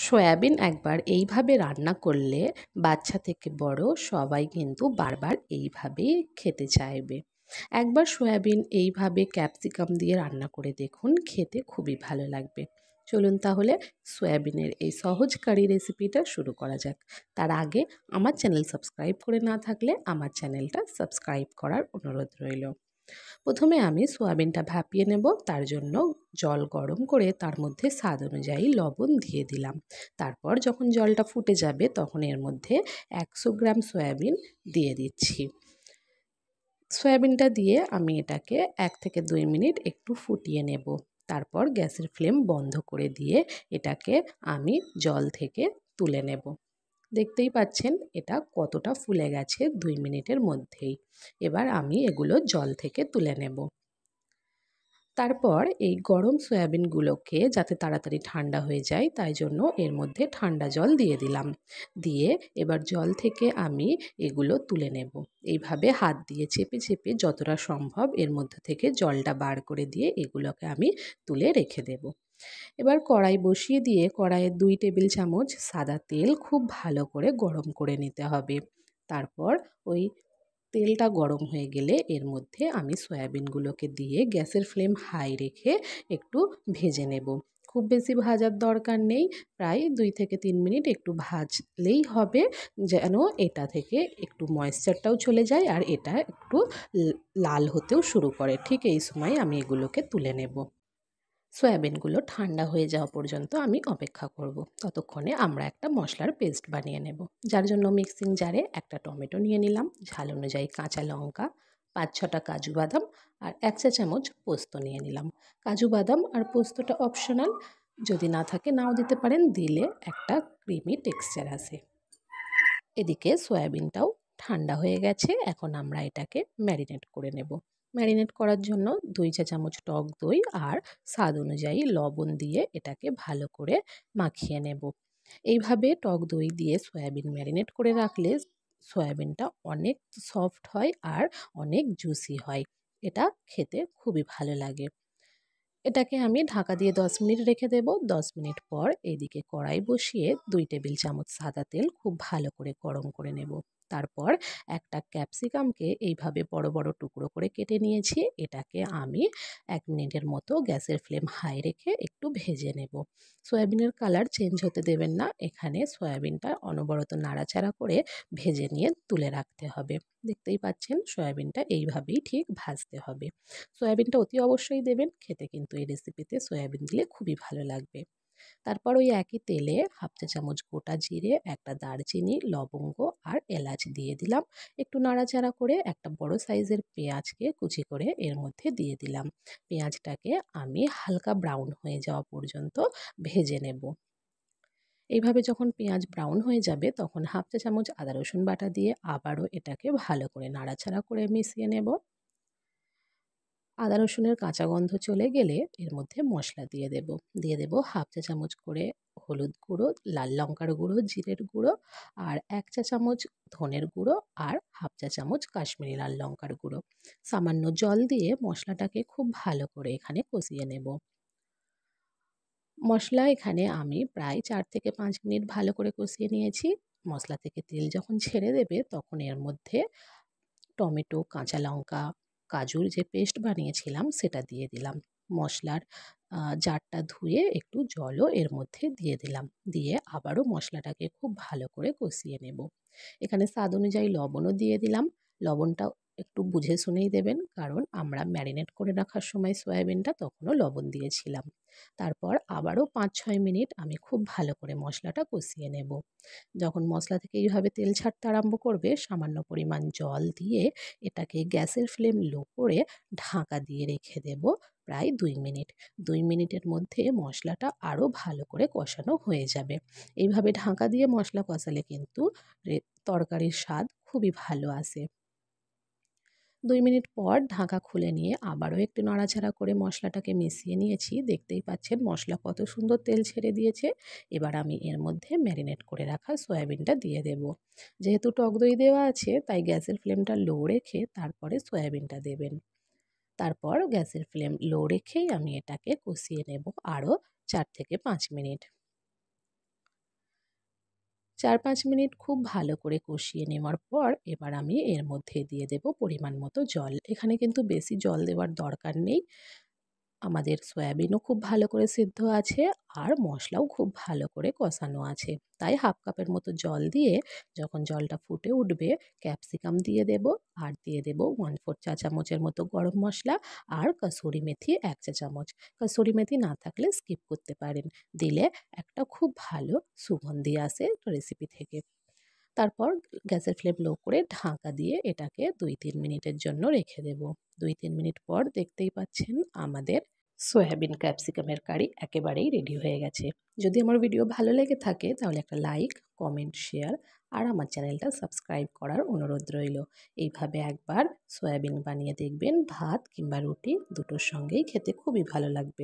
Soybean একবার এইভাবে রান্না করলে বাচ্চা থেকে বড় সবাই কিন্তু বারবার এইভাবেই খেতে চাইবে। একবার সয়াবিন এইভাবে ক্যাপসিকাম দিয়ে রান্না করে দেখুন, খেতে খুবই ভালো লাগবে। চলুন তাহলে সয়াবিনের এই সহজ কারি রেসিপিটা শুরু করা যাক। তার আগে আমার চ্যানেল সাবস্ক্রাইব করে না থাকলে আমার চ্যানেলটা সাবস্ক্রাইব করার অনুরোধ রইল। প্রথমে আমি সোয়াবিনটা ভাপিয়ে নেব। তার জন্য জল গরম করে তার মধ্যে স্বাদ অনুযায়ী লবণ দিয়ে দিলাম। তারপর যখন জলটা ফুটে যাবে তখন এর মধ্যে 100 গ্রাম সয়াবিন দিয়ে দিচ্ছি। সয়াবিনটা দিয়ে আমি এটাকে 1 থেকে 2 মিনিট একটু ফুটিয়ে নেব। তারপর গ্যাসের ফ্লেম বন্ধ করে দিয়ে এটাকে আমি জল থেকে তুলে নেব। দেখতেই পাচ্ছেন এটা কতটা ফুলে গেছে 2 মিনিটের মধ্যেই। এবার আমি এগুলো জল থেকে তুলে নেব। তারপর এই গরম সয়াবিনগুলোকে যাতে তাড়াতাড়ি ঠান্ডা হয়ে যায় তাই জন্য এর মধ্যে ঠান্ডা জল দিয়ে দিলাম। দিয়ে এবার জল থেকে আমি এগুলো তুলে নেব। এইভাবে হাত দিয়ে চেপে চেপে যতটা সম্ভব এর মধ্যে থেকে জলটা বার করে দিয়ে এগুলোকে আমি তুলে রেখে দেব। এবার কড়াই বসিয়ে দিয়ে কড়াইয়ে 2 টেবিল চামচ সাদা তেল খুব ভালো করে গরম করে নিতে হবে। তারপর ওই তেলটা গরম হয়ে গেলে এর মধ্যে আমি সয়াবিনগুলোকে দিয়ে গ্যাসের ফ্লেম হাই রেখে একটু ভেজে নেব। খুব বেশি ভাজার দরকার নেই, প্রায় 2 থেকে 3 মিনিট একটু ভাজলেই হবে, যেন এটা থেকে একটু ময়েশ্চারটাও চলে যায় আর এটা একটু লাল হতেও শুরু করে। ঠিক এই সময় আমি এগুলোকে তুলে নেব। সয়াবিনগুলো ঠান্ডা হয়ে যাওয়া পর্যন্ত আমি অপেক্ষা করব। ততক্ষণে আমরা একটা মশলার পেস্ট বানিয়ে নেব। যার জন্য মিক্সিং জারে একটা টমেটো নিয়ে নিলাম, ঝাল অনুযায়ী কাঁচা লঙ্কা, 5-6টা কাজু বাদাম আর 1 চা চামচ পোস্ত নিয়ে নিলাম। কাজু বাদাম আর পোস্তটা অপশনাল, যদি না থাকে নাও দিতে পারেন, দিলে একটা ক্রিমি টেক্সচার আসে। এদিকে সয়াবিনটাও ঠান্ডা হয়ে গেছে, এখন আমরা এটাকে ম্যারিনেট করে নেব। ম্যারিনেট করার জন্য 2 চা চামচ টক দই আর স্বাদ অনুযায়ী লবণ দিয়ে এটাকে ভালো করে মাখিয়ে নেব। এইভাবে টক দই দিয়ে সয়াবিন ম্যারিনেট করে রাখলে সয়াবিনটা অনেক সফট হয় আর অনেক জুসি হয়। এটা খেতে খুবই ভালো লাগে। এটাকে আমি ঢাকা দিয়ে 10 মিনিট রেখে দেব। 10 মিনিট পর এইদিকে কড়াই বসিয়ে 2 টেবিল চামচ সাদা তেল খুব ভালো করে গরম করে নেব। তারপর একটা ক্যাপসিকামকে এইভাবে বড় বড় টুকরো করে কেটে নিয়েছি। এটাকে আমি 1 মিনিটের মতো গ্যাসের ফ্লেম হাই রেখে একটু ভেজে নেব। সয়াবিনের কালার চেঞ্জ হতে দেবেন না। এখানে সয়াবিনটা অনবরত নাড়াচাড়া করে ভেজে নিয়ে তুলে রাখতে হবে। দেখতেই পাচ্ছেন সয়াবিনটা এইভাবেই ঠিক ভাজতে হবে। সয়াবিনটা অতি অবশ্যই দেবেন, খেতে কিন্তু এই রেসিপিতে সয়াবিন দিলে খুবই ভালো লাগবে। তারপর ওই একই তেলে 1/2 চা চামচ গোটা জিরে, একটা দারচিনি, লবঙ্গ আর এলাচ দিয়ে দিলাম। একটু নাড়াচাড়া করে একটা বড় সাইজের পেঁয়াজকে কুচি করে এর মধ্যে দিয়ে দিলাম। পেঁয়াজটাকে আমি হালকা ব্রাউন হয়ে যাওয়া পর্যন্ত ভেজে নেব। এইভাবে যখন পেঁয়াজ ব্রাউন হয়ে যাবে তখন 1/2 চা চামচ আদা রসুন বাটা দিয়ে আবারও এটাকে ভালো করে নাড়াচাড়া করে মিশিয়ে নেব। আদা রসুনের কাঁচা গন্ধ চলে গেলে এর মধ্যে মশলা দিয়ে দেব। 1/2 চা চামচ করে হলুদ গুঁড়ো, লাল লঙ্কার গুঁড়ো, জিরের গুঁড়ো আর 1 চা চামচ ধনের গুঁড়ো আর 1/2 চা চামচ কাশ্মীরি লাল লঙ্কার গুঁড়ো। সামান্য জল দিয়ে মশলাটাকে খুব ভালো করে এখানে কষিয়ে নেব। মশলা এখানে আমি প্রায় 4 থেকে 5 মিনিট ভালো করে কষিয়ে নিয়েছি। মশলা থেকে তেল যখন ছেড়ে দেবে তখন এর মধ্যে টমেটো, কাঁচা লঙ্কা, কাজুর যে পেস্ট বানিয়েছিলাম সেটা দিয়ে দিলাম। মশলার জারটা ধুয়ে একটু জলও এর মধ্যে দিয়ে দিলাম। দিয়ে আবারও মশলাটাকে খুব ভালো করে কষিয়ে নেব। এখানে স্বাদ অনুযায়ী লবণও দিয়ে দিলাম। লবণটা একটু বুঝে শুনেই দেবেন, কারণ আমরা ম্যারিনেট করে রাখার সময় সয়াবিনটা তখনও লবণ দিয়েছিলাম। তারপর আবারও 5-6 মিনিট আমি খুব ভালো করে মশলাটা কষিয়ে নেব। যখন মশলা থেকে এইভাবে তেল ছাড়তে আরম্ভ করবে সামান্য পরিমাণ জল দিয়ে এটাকে গ্যাসের ফ্লেম লো করে ঢাকা দিয়ে রেখে দেব প্রায় 2 মিনিট। 2 মিনিটের মধ্যে মশলাটা আরও ভালো করে কষানো হয়ে যাবে। এইভাবে ঢাকা দিয়ে মশলা কষালে কিন্তু তরকারির স্বাদ খুবই ভালো আসে। 2 মিনিট পর ঢাকা খুলে নিয়ে আবারও একটু নাড়াচাড়া করে মশলাটাকে মিশিয়ে নিয়েছি। দেখতেই পাচ্ছেন মশলা কত সুন্দর তেল ছেড়ে দিয়েছে। এবার আমি এর মধ্যে ম্যারিনেট করে রাখা সয়াবিনটা দিয়ে দেব। যেহেতু টক দই দেওয়া আছে তাই গ্যাসের ফ্লেমটা লো রেখে তারপরে সয়াবিনটা দেবেন। তারপর গ্যাসের ফ্লেম লো রেখেই আমি এটাকে কষিয়ে নেব আরও 4 থেকে 5 মিনিট। 4-5 মিনিট খুব ভালো করে কষিয়ে নেওয়ার পর এবার আমি এর মধ্যে দিয়ে দেব পরিমাণ মতো জল। এখানে কিন্তু বেশি জল দেওয়ার দরকার নেই। আমাদের সয়াবিনও খুব ভালো করে সিদ্ধ আছে আর মশলাও খুব ভালো করে কষানো আছে। তাই 1/2 কাপের মতো জল দিয়ে যখন জলটা ফুটে উঠবে ক্যাপসিকাম দিয়ে দেব আর দিয়ে দেব 1/4 চা চামচের মতো গরম মশলা আর কসুরি মেথি 1 চা চামচ। কসুরি মেথি না থাকলে স্কিপ করতে পারেন। দিলে একটা খুব ভালো সুগন্ধি আসে রেসিপি থেকে। তারপর গ্যাসের ফ্লেম লো করে ঢাকা দিয়ে এটাকে 2-3 মিনিটের জন্য রেখে দেব। 2-3 মিনিট পর দেখতেই পাচ্ছেন আমাদের সয়াবিন ক্যাপসিকামের কারি একেবারেই রেডি হয়ে গেছে। যদি আমার ভিডিও ভালো লেগে থাকে তাহলে একটা লাইক, কমেন্ট, শেয়ার আর আমার চ্যানেলটা সাবস্ক্রাইব করার অনুরোধ রইল। এইভাবে একবার সয়াবিন বানিয়ে দেখবেন, ভাত কিংবা রুটি দুটোর সঙ্গেই খেতে খুবই ভালো লাগবে।